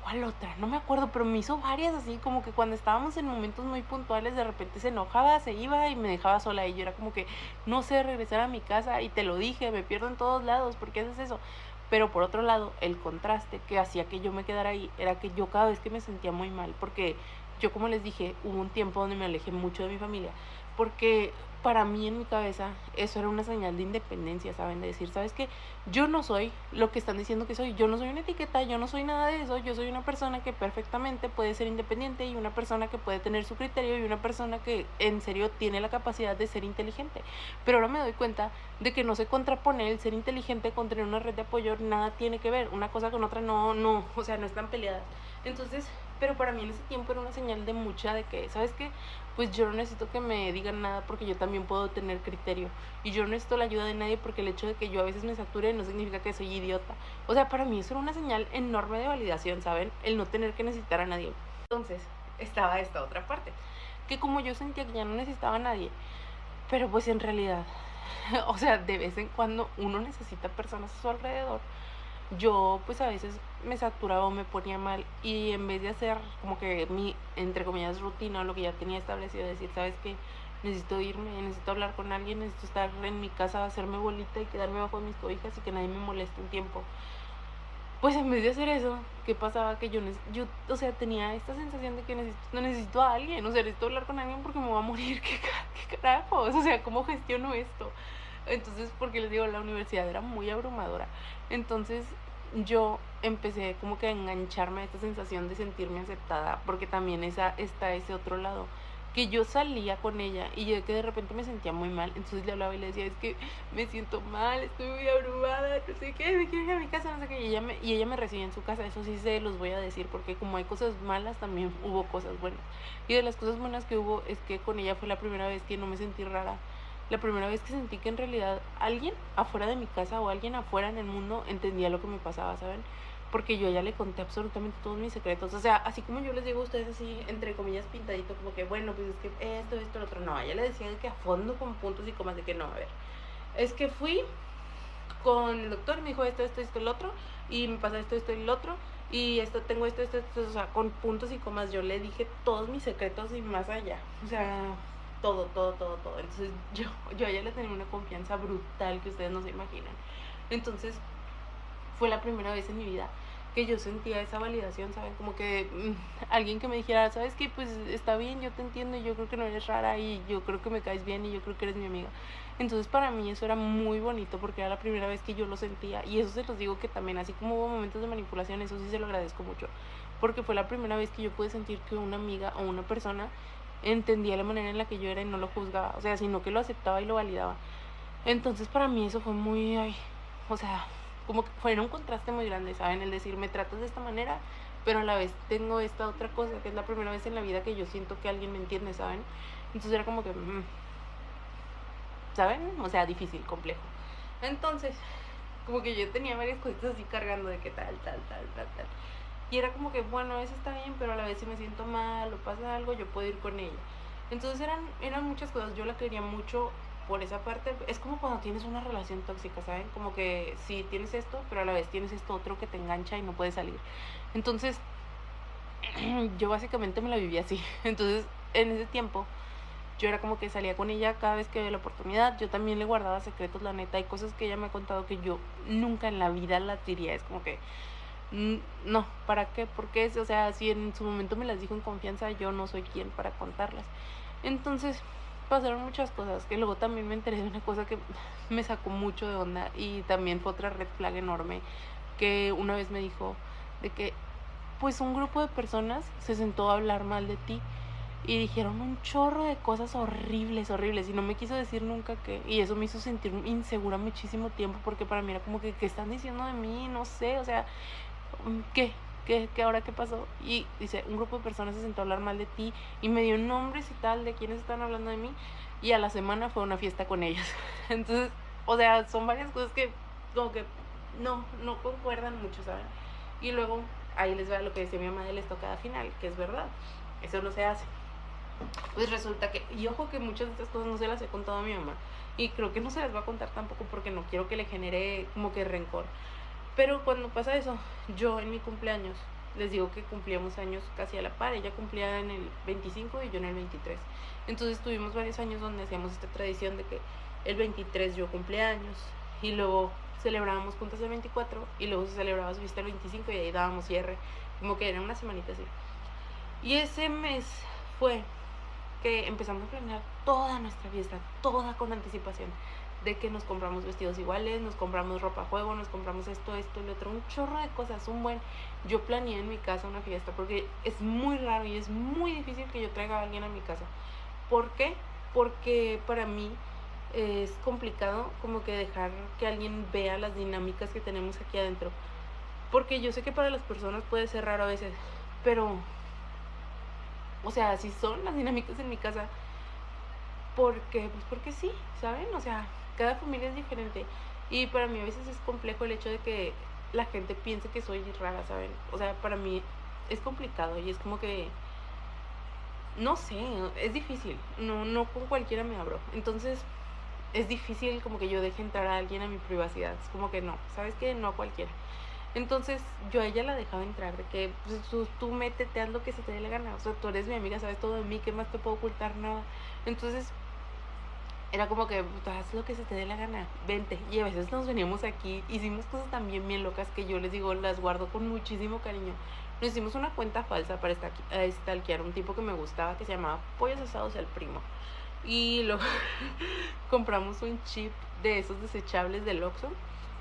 ¿cuál otra? No me acuerdo, pero me hizo varias así, como que cuando estábamos en momentos muy puntuales, de repente se enojaba, se iba y me dejaba sola. Y yo era como que, no sé regresar a mi casa, y te lo dije, me pierdo en todos lados, ¿por qué haces eso? Pero por otro lado, el contraste que hacía que yo me quedara ahí era que yo cada vez que me sentía muy mal, porque yo, como les dije, hubo un tiempo donde me alejé mucho de mi familia, porque para mí en mi cabeza eso era una señal de independencia, ¿saben? De decir, ¿sabes qué? Yo no soy lo que están diciendo que soy, yo no soy una etiqueta, yo no soy nada de eso, yo soy una persona que perfectamente puede ser independiente y una persona que puede tener su criterio y una persona que en serio tiene la capacidad de ser inteligente. Pero ahora me doy cuenta de que no se contrapone el ser inteligente con tener una red de apoyo, nada tiene que ver, una cosa con otra no, o sea, no están peleadas. Entonces, pero para mí en ese tiempo era una señal de mucha de que, ¿sabes qué? Pues yo no necesito que me digan nada porque yo también puedo tener criterio. Y yo no necesito la ayuda de nadie porque el hecho de que yo a veces me sature no significa que soy idiota. O sea, para mí eso era una señal enorme de validación, ¿saben? El no tener que necesitar a nadie. Entonces, estaba esta otra parte. Que como yo sentía que ya no necesitaba a nadie, pero pues en realidad, o sea, de vez en cuando uno necesita personas a su alrededor. Yo pues a veces me saturaba o me ponía mal, y en vez de hacer como que mi, entre comillas, rutina o lo que ya tenía establecido, decir, ¿sabes qué? Necesito irme, necesito hablar con alguien, necesito estar en mi casa, hacerme bolita y quedarme bajo mis cobijas y que nadie me moleste un tiempo. Pues en vez de hacer eso, ¿qué pasaba? Que yo, o sea, tenía esta sensación de que necesito a alguien, o sea, necesito hablar con alguien porque me voy a morir, ¿qué carajos? O sea, ¿cómo gestiono esto? Entonces, porque les digo, la universidad era muy abrumadora. Entonces, yo empecé como que a engancharme a esta sensación de sentirme aceptada, porque también está ese otro lado, que yo salía con ella y yo que de repente me sentía muy mal, entonces le hablaba y le decía, es que me siento mal, estoy muy abrumada, no sé qué, me quiero ir a mi casa, no sé qué, y ella me recibía en su casa, eso sí se los voy a decir, porque como hay cosas malas, también hubo cosas buenas, y de las cosas buenas que hubo es que con ella fue la primera vez que no me sentí rara, la primera vez que sentí que en realidad alguien afuera de mi casa o alguien afuera en el mundo entendía lo que me pasaba, ¿saben? Porque yo ya le conté absolutamente todos mis secretos. O sea, así como yo les digo a ustedes así, entre comillas, pintadito, como que, bueno, pues es que esto, lo otro. No, ella le decía que a fondo con puntos y comas de que no, a ver. Es que fui con el doctor y me dijo esto, el otro, y me pasa esto y el otro, y tengo esto, o sea, con puntos y comas yo le dije todos mis secretos y más allá. O sea, todo. Entonces yo a ella le tenía una confianza brutal que ustedes no se imaginan. Entonces, fue la primera vez en mi vida que yo sentía esa validación, ¿saben? Como que alguien que me dijera, ¿sabes qué? Pues está bien, yo te entiendo y yo creo que no eres rara y yo creo que me caes bien y yo creo que eres mi amiga. Entonces para mí eso era muy bonito porque era la primera vez que yo lo sentía y eso se los digo que también, así como hubo momentos de manipulación, eso sí se lo agradezco mucho porque fue la primera vez que yo pude sentir que una amiga o una persona entendía la manera en la que yo era y no lo juzgaba, o sea, sino que lo aceptaba y lo validaba. Entonces para mí eso fue muy, ay, o sea, como que fue un contraste muy grande, ¿saben? El decir, me tratas de esta manera, pero a la vez tengo esta otra cosa, que es la primera vez en la vida que yo siento que alguien me entiende, ¿saben? Entonces era como que, ¿saben? O sea, difícil, complejo. Entonces, como que yo tenía varias cositas así cargando de que tal. Y era como que, bueno, eso está bien, pero a la vez si me siento mal o pasa algo, yo puedo ir con ella. Entonces eran muchas cosas, yo la quería mucho por esa parte. Es como cuando tienes una relación tóxica, ¿saben? Como que sí, tienes esto, pero a la vez tienes esto otro que te engancha y no puedes salir. Entonces, yo básicamente me la vivía así. Entonces, en ese tiempo, yo era como que salía con ella cada vez que había la oportunidad. Yo también le guardaba secretos, la neta. Hay cosas que ella me ha contado que yo nunca en la vida las diría. Es como que, no, ¿para qué? Porque o sea, si en su momento me las dijo en confianza, yo no soy quien para contarlas. Entonces pasaron muchas cosas, que luego también me enteré de una cosa que me sacó mucho de onda y también fue otra red flag enorme, que una vez me dijo de que pues un grupo de personas se sentó a hablar mal de ti y dijeron un chorro de cosas horribles y no me quiso decir nunca qué, y eso me hizo sentir insegura muchísimo tiempo porque para mí era como que ¿qué están diciendo de mí? No sé, o sea, ¿qué? ¿Qué ahora qué pasó? Y dice, un grupo de personas se sentó a hablar mal de ti y me dio nombres y tal de quienes están hablando de mí y a la semana fue una fiesta con ellos. Entonces, o sea, son varias cosas que como que no concuerdan mucho, ¿saben? Y luego ahí les va lo que decía mi mamá de la estocada final, que es verdad, eso no se hace. Pues resulta que, y ojo que muchas de estas cosas no se las he contado a mi mamá y creo que no se las voy a contar tampoco porque no quiero que le genere como que rencor. Pero cuando pasa eso, yo en mi cumpleaños, les digo que cumplíamos años casi a la par, ella cumplía en el 25 y yo en el 23. Entonces tuvimos varios años donde hacíamos esta tradición de que el 23 yo cumpleaños y luego celebrábamos juntas el 24 y luego se celebraba su fiesta el 25 y ahí dábamos cierre, como que era una semanita así. Y ese mes fue que empezamos a planear toda nuestra fiesta, toda con anticipación, de que nos compramos vestidos iguales, nos compramos ropa juego, nos compramos esto, el otro, un chorro de cosas, yo planeé en mi casa una fiesta, porque es muy raro y es muy difícil que yo traiga a alguien a mi casa. ¿Por qué? Porque para mí es complicado como que dejar que alguien vea las dinámicas que tenemos aquí adentro, porque yo sé que para las personas puede ser raro a veces, pero o sea, así son las dinámicas en mi casa. Porque, pues porque sí, ¿saben? O sea, cada familia es diferente. Y para mí a veces es complejo el hecho de que la gente piense que soy rara, ¿saben? O sea, para mí es complicado y es como que, no sé, es difícil. No con cualquiera me abro. Entonces, es difícil como que yo deje entrar a alguien a mi privacidad. Es como que no, ¿sabes qué? No a cualquiera. Entonces yo a ella la dejaba entrar, de que pues, tú métete, haz lo que se te dé la gana, o sea, tú eres mi amiga, sabes todo de mí, ¿qué más te puedo ocultar? Nada. Entonces era como que haz lo que se te dé la gana, vente. Y a veces nos veníamos aquí, hicimos cosas también bien locas que yo les digo, las guardo con muchísimo cariño. Nos hicimos una cuenta falsa para stalkear un tipo que me gustaba que se llamaba Pollos Asados al Primo. Y luego compramos un chip de esos desechables del Oxxo,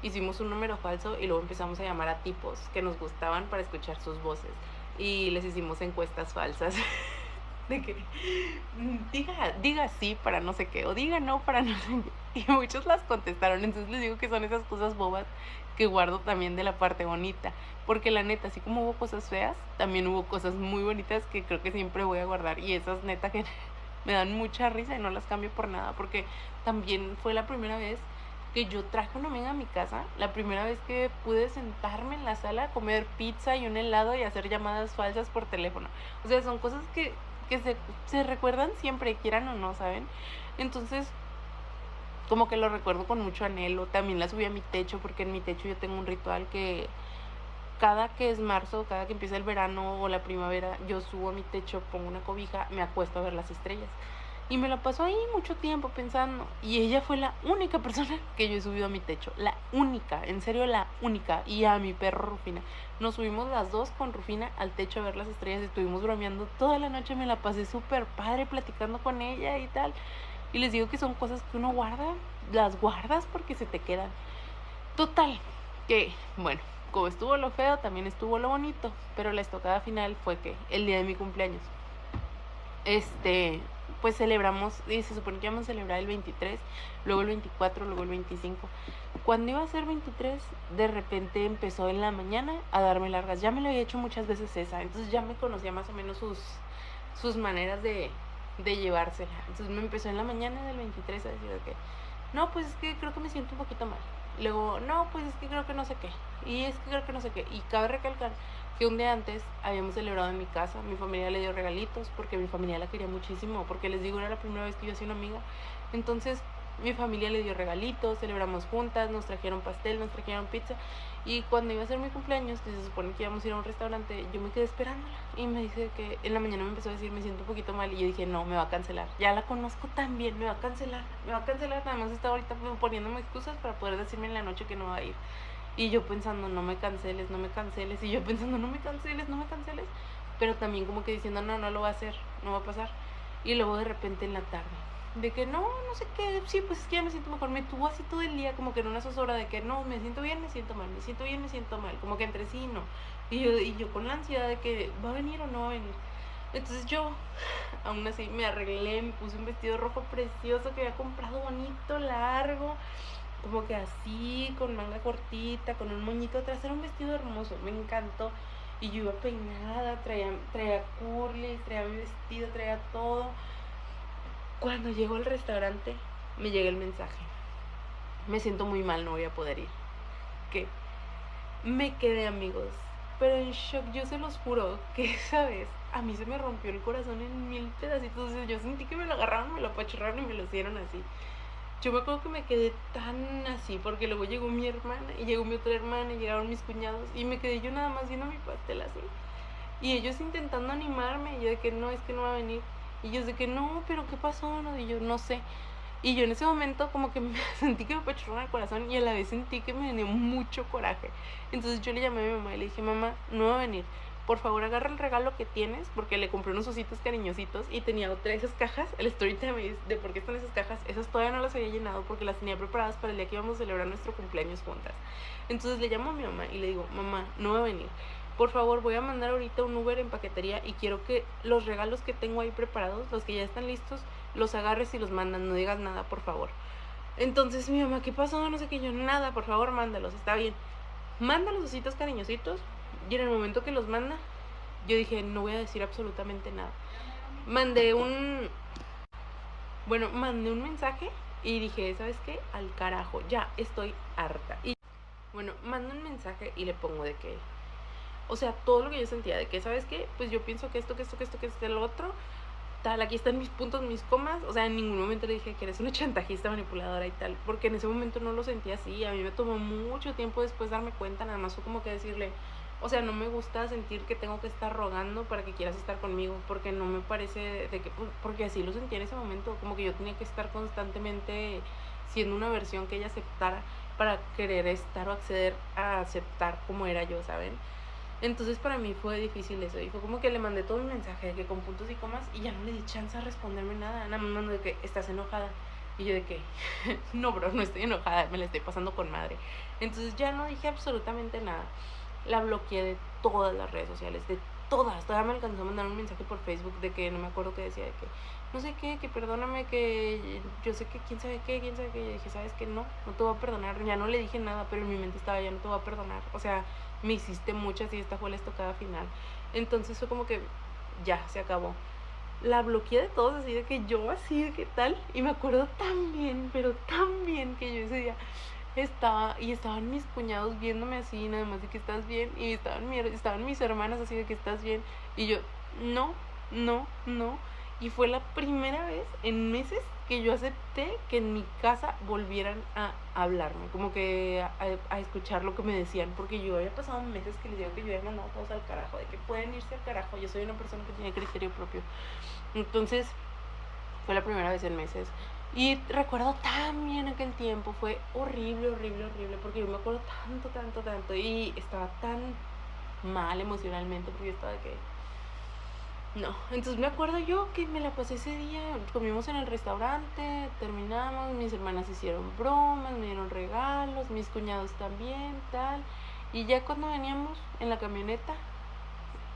hicimos un número falso y luego empezamos a llamar a tipos que nos gustaban para escuchar sus voces y les hicimos encuestas falsas. de que diga sí para no sé qué, o diga no para no sé qué. Y muchos las contestaron, entonces les digo que son esas cosas bobas que guardo también de la parte bonita, porque la neta, así como hubo cosas feas, también hubo cosas muy bonitas que creo que siempre voy a guardar, y esas neta que me dan mucha risa y no las cambio por nada, porque también fue la primera vez que yo traje una amiga a mi casa, la primera vez que pude sentarme en la sala a comer pizza y un helado y hacer llamadas falsas por teléfono. O sea, son cosas que se recuerdan siempre, quieran o no, ¿saben? Entonces, como que lo recuerdo con mucho anhelo. También la subí a mi techo, porque en mi techo yo tengo un ritual que cada que es marzo, cada que empieza el verano o la primavera, yo subo a mi techo, pongo una cobija, me acuesto a ver las estrellas. Y me la pasó ahí mucho tiempo pensando. Y ella fue la única persona que yo he subido a mi techo. La única, en serio la única. Y a mi perro Rufina. Nos subimos las dos con Rufina al techo a ver las estrellas. Estuvimos bromeando toda la noche. Me la pasé súper padre platicando con ella y tal. Y les digo que son cosas que uno guarda. Las guardas porque se te quedan. Total, que bueno, como estuvo lo feo, también estuvo lo bonito. Pero la estocada final fue que el día de mi cumpleaños, pues celebramos, y se supone que íbamos a celebrar el 23, luego el 24, luego el 25. Cuando iba a ser 23, de repente empezó en la mañana a darme largas. Ya me lo había hecho muchas veces esa, entonces ya me conocía más o menos sus maneras de llevársela. Entonces me empezó en la mañana del 23 a decir que, no, pues es que creo que me siento un poquito mal. Luego, no, pues es que creo que no sé qué. Y es que creo que no sé qué. Y cabe recalcar que un día antes habíamos celebrado en mi casa, mi familia le dio regalitos porque mi familia la quería muchísimo, porque les digo, era la primera vez que yo hacía una amiga. Entonces mi familia le dio regalitos, celebramos juntas, nos trajeron pastel, nos trajeron pizza. Y cuando iba a ser mi cumpleaños, que se supone que íbamos a ir a un restaurante, yo me quedé esperándola. Y me dice que en la mañana me empezó a decir, me siento un poquito mal. Y yo dije, no, me va a cancelar. Ya la conozco tan bien, me va a cancelar, me va a cancelar. Nada más está ahorita poniéndome excusas para poder decirme en la noche que no va a ir. Y yo pensando, no me canceles, no me canceles. Y yo pensando, no me canceles, no me canceles. Pero también como que diciendo, no, no lo va a hacer, no va a pasar. Y luego de repente en la tarde, de que no, no sé qué, sí, pues es que ya me siento mejor. Me tuvo así todo el día, como que en una zozobra de que no, me siento bien, me siento mal, me siento bien, me siento mal. Como que entre sí, no. Y yo con la ansiedad de que va a venir o no va a venir. Entonces yo, aún así, me arreglé, me puse un vestido rojo precioso que había comprado bonito, largo, como que así, con manga cortita, con un moñito atrás. Era un vestido hermoso, me encantó. Y yo iba peinada, traía curly, traía mi vestido, traía todo. Cuando llego al restaurante, me llega el mensaje. Me siento muy mal, no voy a poder ir. ¿Qué? Me quedé, amigos, pero en shock. Yo se los juro que esa vez a mí se me rompió el corazón en 1000 pedacitos. Yo sentí que me lo agarraron, me lo apachurraron y me lo hicieron así. Yo me acuerdo que me quedé tan así, porque luego llegó mi hermana, y llegó mi otra hermana, y llegaron mis cuñados, y me quedé yo nada más viendo mi pastel así. Y ellos intentando animarme, y yo de que no, es que no va a venir. Y ellos de que no, pero ¿qué pasó? No, y yo no sé. Y yo en ese momento como que me sentí que me apachurraron el corazón, y a la vez sentí que me dio mucho coraje. Entonces yo le llamé a mi mamá y le dije, mamá, no va a venir. Por favor, agarra el regalo que tienes, porque le compré unos ositos cariñositos y tenía otra de esas cajas. El story time de por qué están esas cajas, esas todavía no las había llenado porque las tenía preparadas para el día que íbamos a celebrar nuestro cumpleaños juntas. Entonces le llamo a mi mamá y le digo, mamá, no va a venir. Por favor, voy a mandar ahorita un Uber en paquetería y quiero que los regalos que tengo ahí preparados, los que ya están listos, los agarres y los mandan, no digas nada, por favor. Entonces mi mamá, ¿qué pasó? No sé qué. Yo, nada, por favor, mándalos, está bien. Manda los ositos cariñositos. Y en el momento que los manda, yo dije, no voy a decir absolutamente nada. Mandé un mensaje y dije, ¿sabes qué? Al carajo, ya estoy harta. Y bueno, mando un mensaje y le pongo de que, o sea, todo lo que yo sentía, de que, ¿sabes qué? Pues yo pienso que esto, que el otro, tal, aquí están mis puntos, mis comas. O sea, en ningún momento le dije que eres una chantajista, manipuladora y tal, porque en ese momento no lo sentía así. A mí me tomó mucho tiempo después darme cuenta, nada más fue como que decirle, o sea, no me gusta sentir que tengo que estar rogando para que quieras estar conmigo, porque no me parece de que, porque así lo sentía en ese momento, como que yo tenía que estar constantemente siendo una versión que ella aceptara para querer estar o acceder a aceptar como era yo, ¿saben? Entonces para mí fue difícil eso, y fue como que le mandé todo mi mensaje de que con puntos y comas, y ya no le di chance a responderme nada. Nada más mandó de que estás enojada, y yo de que no, bro, no estoy enojada, me la estoy pasando con madre. Entonces ya no dije absolutamente nada. La bloqueé de todas las redes sociales, de todas. Todavía me alcanzó a mandar un mensaje por Facebook de que no me acuerdo qué decía, de que no sé qué, que perdóname, que yo sé que quién sabe qué. Y yo dije, ¿sabes qué? No te voy a perdonar. Ya no le dije nada, pero en mi mente estaba, ya no te voy a perdonar. O sea, me hiciste muchas y esta fue la estocada final. Entonces fue como que ya, se acabó. La bloqueé de todos, así de que yo, así de que tal. Y me acuerdo tan bien, pero tan bien, que yo ese día estaban mis cuñados viéndome así, nada más de que estás bien. Y estaban mis hermanas así de que estás bien. Y yo, no, no, no. Y fue la primera vez en meses que yo acepté que en mi casa volvieran a hablarme, como que a escuchar lo que me decían, porque yo había pasado meses que les digo que yo había mandado a todos al carajo, de que pueden irse al carajo. Yo soy una persona que tiene criterio propio. Entonces, fue la primera vez en meses. Y recuerdo tan bien aquel tiempo, fue horrible, horrible, horrible, porque yo me acuerdo tanto, tanto, tanto, y estaba tan mal emocionalmente, porque yo estaba de que... No, entonces me acuerdo yo que me la pasé ese día, comimos en el restaurante, terminamos, mis hermanas hicieron bromas, me dieron regalos, mis cuñados también, tal, y ya cuando veníamos en la camioneta,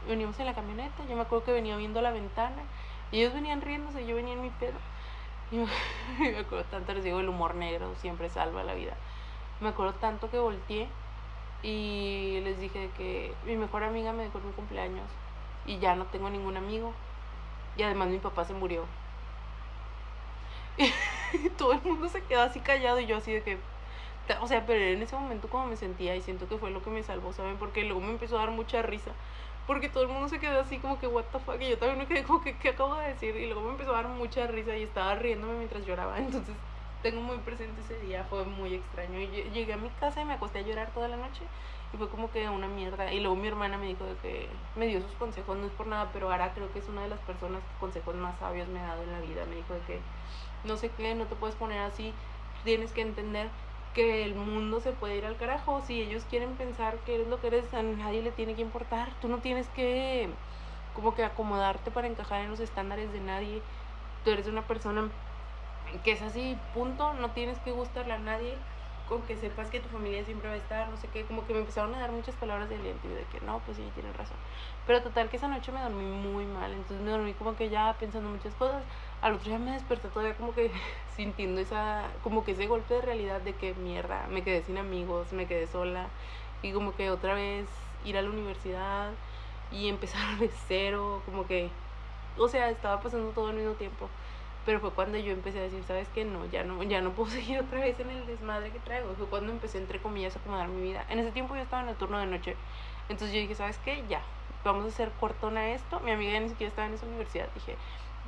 yo me acuerdo que venía viendo la ventana, y ellos venían riéndose, yo venía en mi pedo. Y me acuerdo tanto, les digo, el humor negro siempre salva la vida. Me acuerdo tanto que volteé y les dije que mi mejor amiga me dejó en mi cumpleaños y ya no tengo ningún amigo. Y además mi papá se murió. Y todo el mundo se quedó así callado y yo así de que... O sea, pero en ese momento como me sentía, y siento que fue lo que me salvó, ¿saben? Porque luego me empezó a dar mucha risa. Porque todo el mundo se quedó así como que what the fuck, y yo también me quedé como que ¿qué acabo de decir? Y luego me empezó a dar mucha risa y estaba riéndome mientras lloraba. Entonces tengo muy presente ese día, fue muy extraño. Y llegué a mi casa y me acosté a llorar toda la noche y fue como que una mierda. Y luego mi hermana me dijo de que me dio sus consejos, no es por nada, pero ahora creo que es una de las personas que consejos más sabios me ha dado en la vida. Me dijo de que no sé qué, no te puedes poner así, tienes que entender que el mundo se puede ir al carajo. Si ellos quieren pensar que eres lo que eres, a nadie le tiene que importar. Tú no tienes que como que acomodarte para encajar en los estándares de nadie. Tú eres una persona que es así, punto. No tienes que gustarle a nadie, con que sepas que tu familia siempre va a estar, no sé qué. Como que me empezaron a dar muchas palabras de aliento y de que no, pues sí, tienen razón. Pero total que esa noche me dormí muy mal. Entonces me dormí como que ya pensando muchas cosas. Al otro día me desperté todavía como que sintiendo como que ese golpe de realidad de que mierda, me quedé sin amigos, me quedé sola, y como que otra vez ir a la universidad y empezar de cero, como que, o sea, estaba pasando todo al mismo tiempo. Pero fue cuando yo empecé a decir, ¿sabes qué? No, ya no puedo seguir otra vez en el desmadre que traigo. Fue cuando empecé, entre comillas, a acomodar mi vida. En ese tiempo yo estaba en el turno de noche. Entonces yo dije, ¿sabes qué? Ya, vamos a hacer cortona esto. Mi amiga ya ni siquiera estaba en esa universidad. Dije,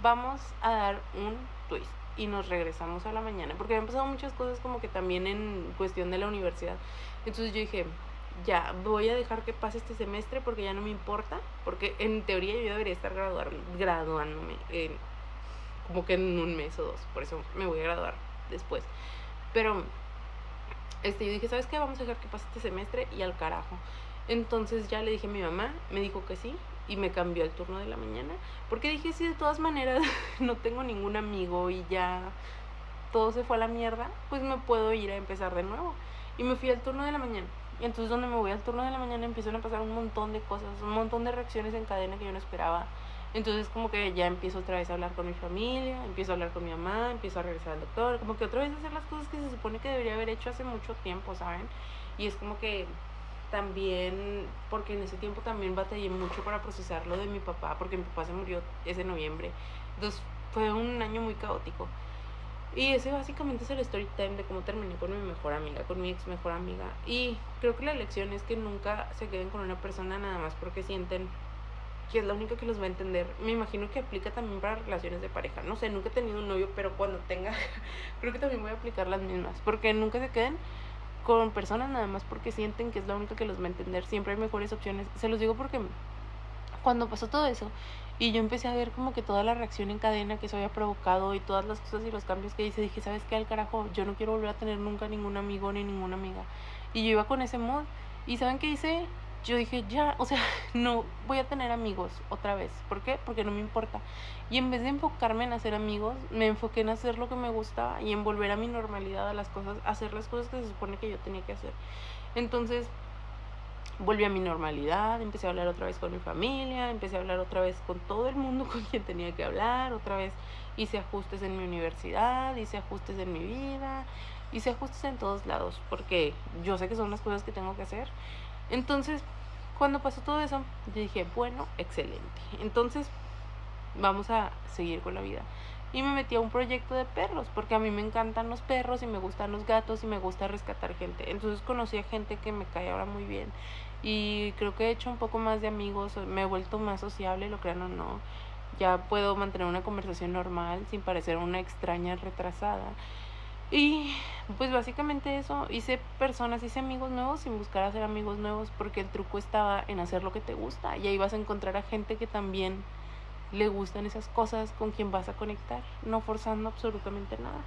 vamos a dar un twist. Y nos regresamos a la mañana. Porque habían pasado muchas cosas como que también en cuestión de la universidad. Entonces yo dije, ya, voy a dejar que pase este semestre porque ya no me importa. Porque en teoría yo debería estar graduándome como que en un mes o dos. Por eso me voy a graduar después. Pero yo dije, ¿sabes qué? Vamos a dejar que pase este semestre y al carajo. Entonces ya le dije a mi mamá, me dijo que sí, y me cambió el turno de la mañana. Porque dije, si de todas maneras no tengo ningún amigo y ya todo se fue a la mierda, pues me puedo ir a empezar de nuevo. Y me fui al turno de la mañana. Y entonces donde me voy al turno de la mañana empiezan a pasar un montón de cosas, un montón de reacciones en cadena que yo no esperaba. Entonces como que ya empiezo otra vez a hablar con mi familia, empiezo a hablar con mi mamá, empiezo a regresar al doctor, como que otra vez hacer las cosas que se supone que debería haber hecho hace mucho tiempo, ¿saben? Y es como que también, porque en ese tiempo también batallé mucho para procesar lo de mi papá, porque mi papá se murió ese noviembre. Entonces fue un año muy caótico. Y ese básicamente es el story time de cómo terminé con mi mejor amiga, con mi ex mejor amiga. Y creo que la lección es que nunca se queden con una persona nada más porque sienten que es la única que los va a entender. Me imagino que aplica también para relaciones de pareja. No sé, nunca he tenido un novio, pero cuando tenga, creo que también voy a aplicar las mismas. Porque nunca se queden con personas nada más porque sienten que es la única que los va a entender. Siempre hay mejores opciones. Se los digo porque cuando pasó todo eso y yo empecé a ver como que toda la reacción en cadena que eso había provocado y todas las cosas y los cambios que hice, dije, ¿sabes qué? Al carajo, yo no quiero volver a tener nunca ningún amigo ni ninguna amiga. Y yo iba con ese mood. ¿Y saben qué hice? Yo dije, ya, o sea, no voy a tener amigos otra vez. ¿Por qué? Porque no me importa. Y en vez de enfocarme en hacer amigos, me enfoqué en hacer lo que me gustaba y en volver a mi normalidad, a las cosas, hacer las cosas que se supone que yo tenía que hacer. Entonces, volví a mi normalidad, empecé a hablar otra vez con mi familia, empecé a hablar otra vez con todo el mundo con quien tenía que hablar, otra vez hice ajustes en mi universidad, hice ajustes en mi vida, hice ajustes en todos lados, porque yo sé que son las cosas que tengo que hacer. Entonces, cuando pasó todo eso, yo dije, bueno, excelente. Entonces, vamos a seguir con la vida. Y me metí a un proyecto de perros, porque a mí me encantan los perros y me gustan los gatos y me gusta rescatar gente. Entonces conocí a gente que me cae ahora muy bien. Y creo que he hecho un poco más de amigos, me he vuelto más sociable, lo crean o no. Ya puedo mantener una conversación normal sin parecer una extraña retrasada. Y pues básicamente eso, hice personas, hice amigos nuevos sin buscar hacer amigos nuevos, porque el truco estaba en hacer lo que te gusta y ahí vas a encontrar a gente que también le gustan esas cosas, con quien vas a conectar, no forzando absolutamente nada.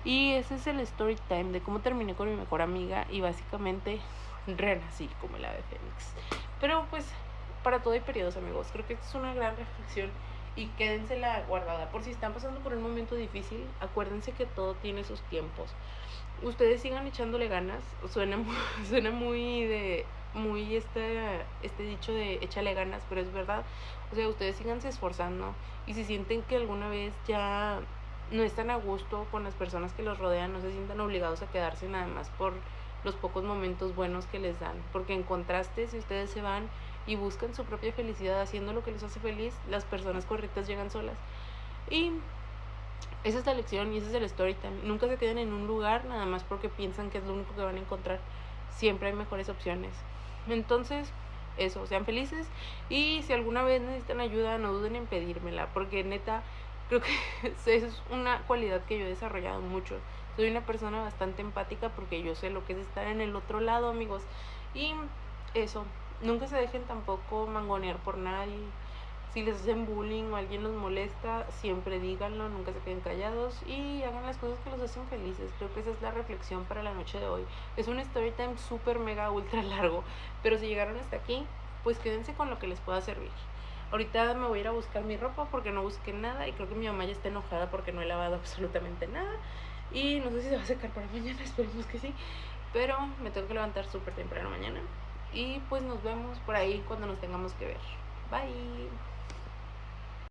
Y ese es el story time de cómo terminé con mi mejor amiga y básicamente renací como el ave fénix. Pero pues para todo hay periodos, amigos. Creo que esta es una gran reflexión y quédensela guardada. Por si están pasando por un momento difícil, acuérdense que todo tiene sus tiempos. Ustedes sigan echándole ganas. Suena muy este dicho de échale ganas, pero es verdad. O sea, ustedes síganse esforzando y si sienten que alguna vez ya no están a gusto con las personas que los rodean, no se sientan obligados a quedarse nada más por los pocos momentos buenos que les dan, porque en contraste, si ustedes se van y buscan su propia felicidad haciendo lo que les hace feliz, las personas correctas llegan solas. Y esa es la lección y ese es el story time. Nunca se queden en un lugar nada más porque piensan que es lo único que van a encontrar. Siempre hay mejores opciones. Entonces, eso, sean felices y si alguna vez necesitan ayuda, no duden en pedírmela, porque neta, creo que es una cualidad que yo he desarrollado mucho. Soy una persona bastante empática porque yo sé lo que es estar en el otro lado, amigos. Y eso, nunca se dejen tampoco mangonear por nadie. Si les hacen bullying o alguien los molesta, siempre díganlo, nunca se queden callados y hagan las cosas que los hacen felices. Creo que esa es la reflexión para la noche de hoy. Es un story time súper mega ultra largo, pero si llegaron hasta aquí, pues quédense con lo que les pueda servir. Ahorita me voy a ir a buscar mi ropa porque no busqué nada y creo que mi mamá ya está enojada porque no he lavado absolutamente nada. Y no sé si se va a secar para mañana, esperemos que sí. Pero me tengo que levantar súper temprano mañana. Y pues nos vemos por ahí cuando nos tengamos que ver. Bye.